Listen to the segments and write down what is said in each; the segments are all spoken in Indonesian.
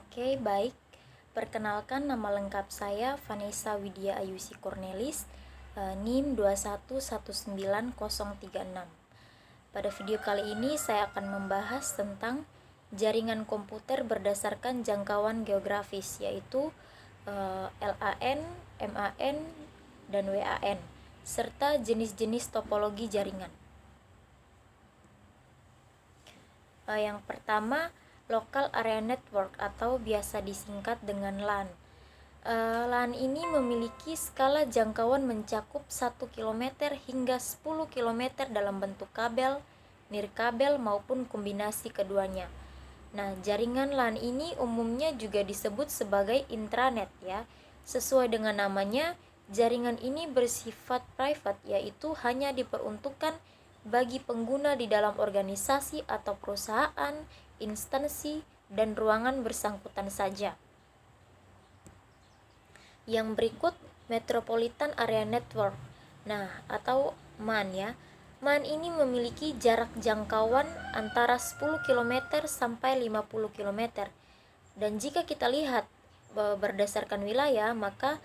Oke, baik. Perkenalkan, nama lengkap saya Vanessa Widya Ayusi Cornelis, NIM 2119036. Pada video kali ini saya akan membahas tentang jaringan komputer berdasarkan jangkauan geografis, yaitu LAN, MAN, dan WAN, serta jenis-jenis topologi jaringan. Yang pertama, Local Area Network atau biasa disingkat dengan LAN. LAN ini memiliki skala jangkauan mencakup 1 km hingga 10 km dalam bentuk kabel, nirkabel maupun kombinasi keduanya. Nah, jaringan LAN ini umumnya juga disebut sebagai intranet ya. Sesuai dengan namanya, jaringan ini bersifat private, yaitu hanya diperuntukkan bagi pengguna di dalam organisasi atau perusahaan, instansi, dan ruangan bersangkutan saja. Yang berikut Metropolitan Area Network. Nah, atau MAN ya. MAN ini memiliki jarak jangkauan antara 10 km sampai 50 km. Dan jika kita lihat berdasarkan wilayah, maka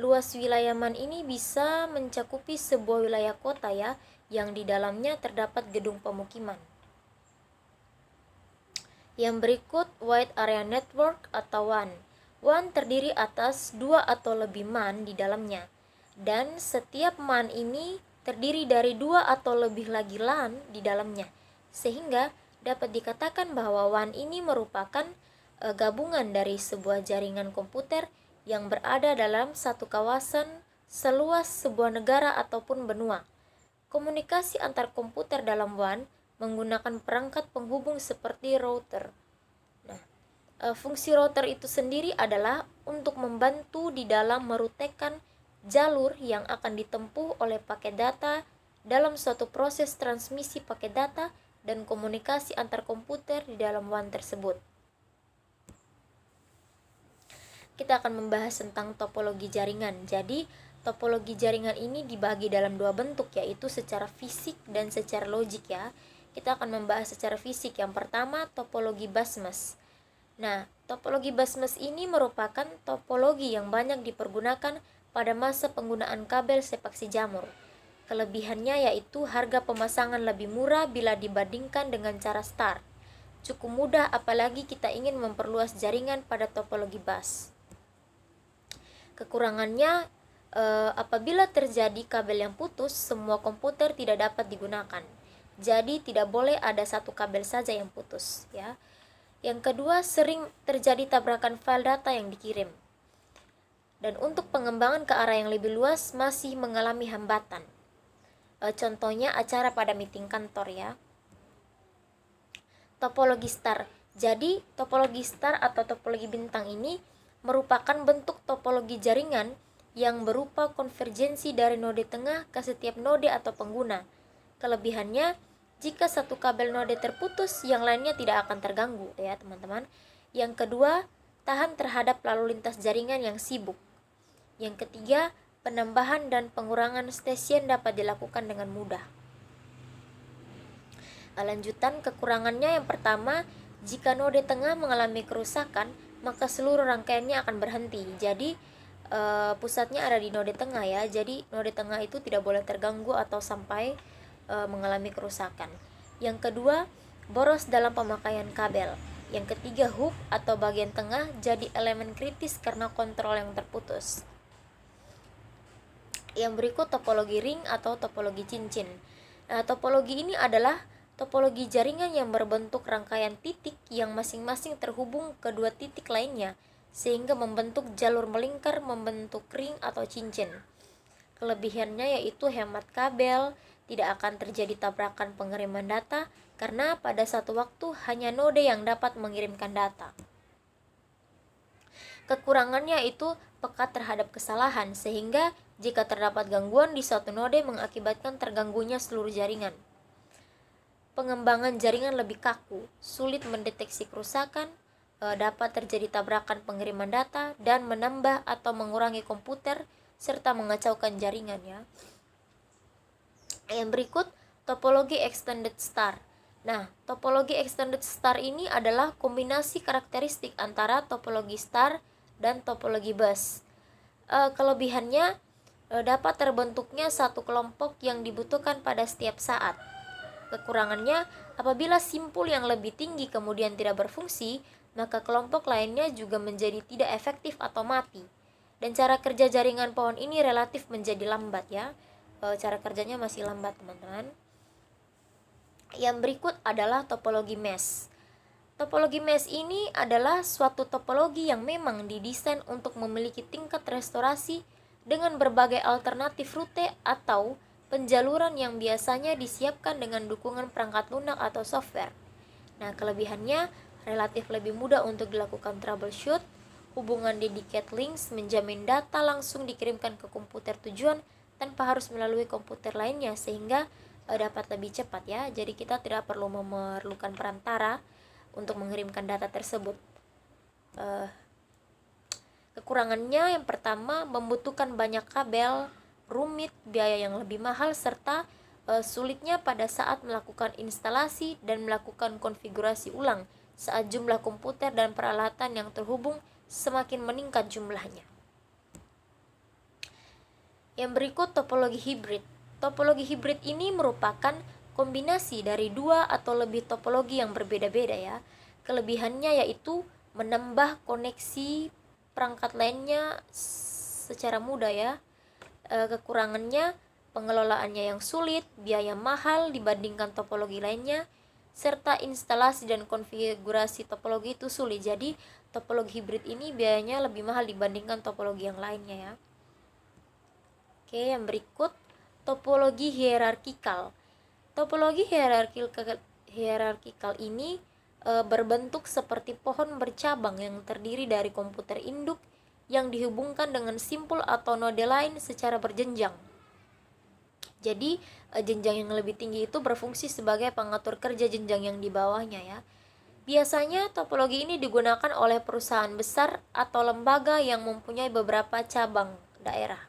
luas wilayah MAN ini bisa mencakupi sebuah wilayah kota ya, yang di dalamnya terdapat gedung pemukiman. Yang berikut Wide Area Network atau WAN. WAN terdiri atas 2 atau lebih MAN di dalamnya, dan setiap MAN ini terdiri dari 2 atau lebih lagi LAN di dalamnya, sehingga dapat dikatakan bahwa WAN ini merupakan gabungan dari sebuah jaringan komputer yang berada dalam satu kawasan seluas sebuah negara ataupun benua. Komunikasi antar komputer dalam WAN menggunakan perangkat penghubung seperti router. Nah, fungsi router itu sendiri adalah untuk membantu di dalam merutekan jalur yang akan ditempuh oleh paket data dalam suatu proses transmisi paket data dan komunikasi antar komputer di dalam WAN tersebut. Kita akan membahas tentang topologi jaringan. Jadi, topologi jaringan ini dibagi dalam dua bentuk, yaitu secara fisik dan secara logik ya. Kita akan membahas secara fisik. Yang pertama, topologi busmes. Nah, topologi busmes ini merupakan topologi yang banyak dipergunakan pada masa penggunaan kabel sepaksi jamur. Kelebihannya yaitu harga pemasangan lebih murah bila dibandingkan dengan cara star. Cukup mudah apalagi kita ingin memperluas jaringan pada topologi bus. Kekurangannya, apabila terjadi kabel yang putus, semua komputer tidak dapat digunakan. Jadi tidak boleh ada satu kabel saja yang putus ya. Yang kedua, sering terjadi tabrakan file data yang dikirim. Dan untuk pengembangan ke arah yang lebih luas masih mengalami hambatan. Contohnya acara pada meeting kantor ya. Topologi star. Jadi, topologi star atau topologi bintang ini merupakan bentuk topologi jaringan yang berupa konvergensi dari node tengah ke setiap node atau pengguna. Kelebihannya, jika satu kabel node terputus, yang lainnya tidak akan terganggu ya teman-teman. Yang kedua, tahan terhadap lalu lintas jaringan yang sibuk. Yang ketiga, penambahan dan pengurangan stasiun dapat dilakukan dengan mudah. Lanjutan kekurangannya, yang pertama, jika node tengah mengalami kerusakan, maka seluruh rangkaiannya akan berhenti. Jadi pusatnya ada di node tengah ya. Jadi node tengah itu tidak boleh terganggu atau sampai mengalami kerusakan. Yang kedua, boros dalam pemakaian kabel. Yang ketiga, hook atau bagian tengah jadi elemen kritis karena kontrol yang terputus. Yang berikut topologi ring atau topologi cincin. Nah, topologi ini adalah topologi jaringan yang berbentuk rangkaian titik yang masing-masing terhubung ke dua titik lainnya, sehingga membentuk jalur melingkar membentuk ring atau cincin. Kelebihannya yaitu hemat kabel, tidak akan terjadi tabrakan pengiriman data, karena pada satu waktu hanya node yang dapat mengirimkan data. Kekurangannya itu peka terhadap kesalahan, sehingga jika terdapat gangguan di suatu node mengakibatkan terganggunya seluruh jaringan. Pengembangan jaringan lebih kaku, sulit mendeteksi kerusakan, dapat terjadi tabrakan pengiriman data, dan menambah atau mengurangi komputer, serta mengacaukan jaringan ya. Yang berikut, topologi extended star. Nah, topologi extended star ini adalah kombinasi karakteristik antara topologi star dan topologi bus. Kelebihannya dapat terbentuknya satu kelompok yang dibutuhkan pada setiap saat. Kekurangannya, apabila simpul yang lebih tinggi kemudian tidak berfungsi, maka kelompok lainnya juga menjadi tidak efektif atau mati. Dan cara kerja jaringan pohon ini relatif menjadi lambat ya. Cara kerjanya masih lambat, teman-teman. Yang berikut adalah topologi mesh. Topologi mesh ini adalah suatu topologi yang memang didesain untuk memiliki tingkat restorasi dengan berbagai alternatif rute atau penjaluran yang biasanya disiapkan dengan dukungan perangkat lunak atau software. Nah, kelebihannya relatif lebih mudah untuk dilakukan troubleshoot. Hubungan dedicated links menjamin data langsung dikirimkan ke komputer tujuan tanpa harus melalui komputer lainnya, sehingga dapat lebih cepat ya. Jadi kita tidak perlu memerlukan perantara untuk mengirimkan data tersebut. Kekurangannya yang pertama, membutuhkan banyak kabel, rumit, biaya yang lebih mahal, serta sulitnya pada saat melakukan instalasi dan melakukan konfigurasi ulang saat jumlah komputer dan peralatan yang terhubung semakin meningkat jumlahnya. Yang berikut topologi hibrid. Topologi hibrid ini merupakan kombinasi dari dua atau lebih topologi yang berbeda-beda ya. Kelebihannya yaitu menambah koneksi perangkat lainnya secara mudah ya. Kekurangannya, pengelolaannya yang sulit, biaya mahal dibandingkan topologi lainnya, serta instalasi dan konfigurasi topologi itu sulit. Jadi topologi hibrid ini biayanya lebih mahal dibandingkan topologi yang lainnya ya. Oke, yang berikut topologi hierarkikal. Topologi hierarkikal ini berbentuk seperti pohon bercabang yang terdiri dari komputer induk yang dihubungkan dengan simpul atau node lain secara berjenjang. Jadi jenjang yang lebih tinggi itu berfungsi sebagai pengatur kerja jenjang yang di bawahnya ya. Biasanya topologi ini digunakan oleh perusahaan besar atau lembaga yang mempunyai beberapa cabang daerah.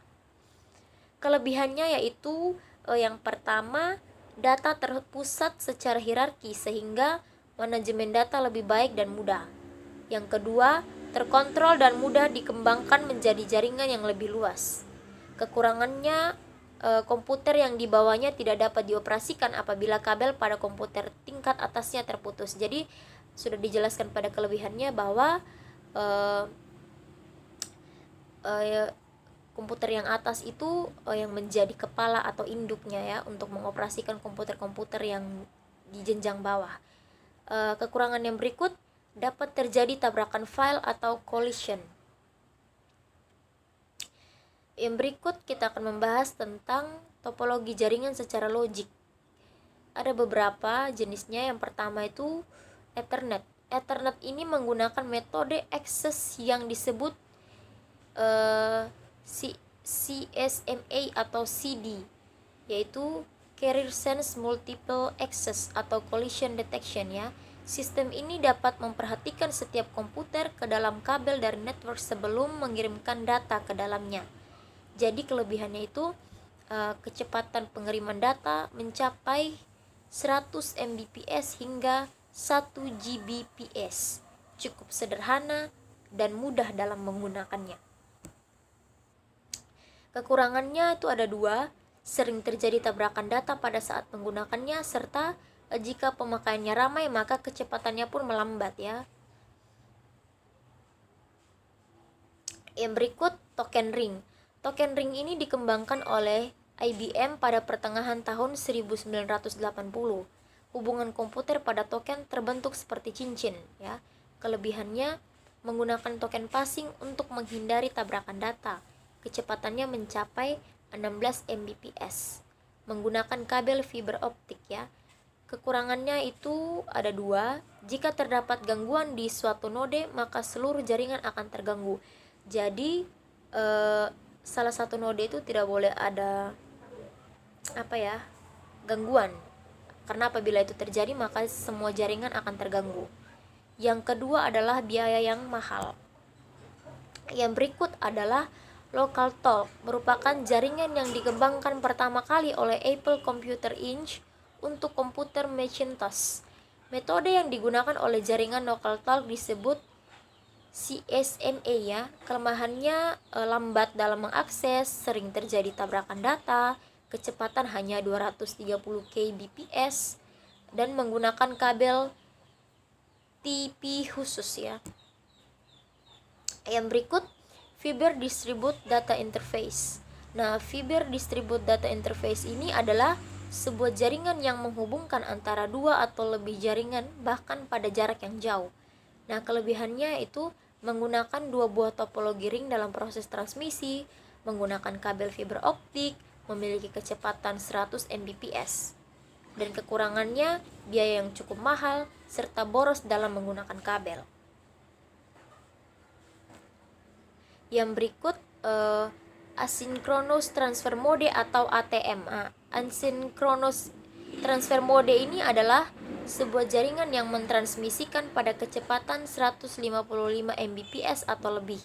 Kelebihannya yaitu yang pertama, data terpusat secara hierarki sehingga manajemen data lebih baik dan mudah. Yang kedua, terkontrol dan mudah dikembangkan menjadi jaringan yang lebih luas. Kekurangannya, komputer yang dibawanya tidak dapat dioperasikan apabila kabel pada komputer tingkat atasnya terputus. Jadi sudah dijelaskan pada kelebihannya bahwa komputer yang atas itu yang menjadi kepala atau induknya ya untuk mengoperasikan komputer-komputer yang di jenjang bawah. Kekurangan yang berikut, dapat terjadi tabrakan file atau collision. Yang berikut kita akan membahas tentang topologi jaringan secara logik. Ada beberapa jenisnya. Yang pertama itu Ethernet. Ethernet ini menggunakan metode access yang disebut CSMA atau CD, yaitu Carrier Sense Multiple Access atau Collision Detection ya. Sistem ini dapat memperhatikan setiap komputer ke dalam kabel dari network sebelum mengirimkan data ke dalamnya. Jadi kelebihannya itu kecepatan pengiriman data mencapai 100 Mbps hingga 1 Gbps. Cukup sederhana dan mudah dalam menggunakannya. Kekurangannya itu ada dua, sering terjadi tabrakan data pada saat menggunakannya, serta jika pemakaiannya ramai maka kecepatannya pun melambat ya. Yang berikut token ring. Token ring ini dikembangkan oleh IBM pada pertengahan tahun 1980. Hubungan komputer pada token terbentuk seperti cincin ya. Kelebihannya, menggunakan token passing untuk menghindari tabrakan data. Kecepatannya mencapai 16 Mbps. Menggunakan kabel fiber optik ya. Kekurangannya itu ada dua. Jika terdapat gangguan di suatu node, maka seluruh jaringan akan terganggu. Jadi salah satu node itu tidak boleh ada gangguan. Karena apabila itu terjadi, maka semua jaringan akan terganggu. Yang kedua adalah biaya yang mahal. Yang berikut adalah Local Talk, merupakan jaringan yang dikembangkan pertama kali oleh Apple Computer Inc. untuk komputer Macintosh. Metode yang digunakan oleh jaringan local talk disebut CSMA ya. Kelemahannya lambat dalam mengakses, sering terjadi tabrakan data, kecepatan hanya 230 kbps, dan menggunakan kabel TP khusus ya. Yang berikut, Fiber Distribute Data Interface. Nah, Fiber Distribute Data Interface ini adalah sebuah jaringan yang menghubungkan antara dua atau lebih jaringan bahkan pada jarak yang jauh. Nah, kelebihannya itu menggunakan dua buah topologi ring dalam proses transmisi, menggunakan kabel fiber optik, memiliki kecepatan 100 Mbps. Dan kekurangannya biaya yang cukup mahal serta boros dalam menggunakan kabel. Yang berikut Asynchronous Transfer Mode atau ATM. Asynchronous Transfer Mode ini adalah sebuah jaringan yang mentransmisikan pada kecepatan 155 Mbps atau lebih.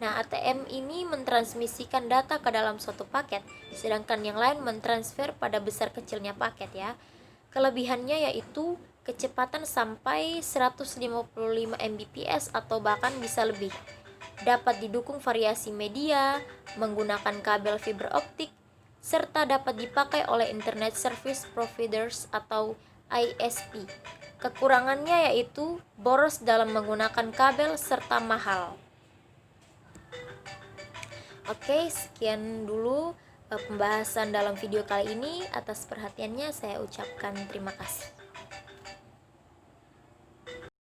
Nah, ATM ini mentransmisikan data ke dalam suatu paket, sedangkan yang lain mentransfer pada besar kecilnya paket ya. Kelebihannya yaitu kecepatan sampai 155 Mbps atau bahkan bisa lebih. Dapat didukung variasi media, menggunakan kabel fiber optik, serta dapat dipakai oleh Internet Service Providers atau ISP. Kekurangannya yaitu boros dalam menggunakan kabel serta mahal. Oke, sekian dulu pembahasan dalam video kali ini. Atas perhatiannya saya ucapkan terima kasih.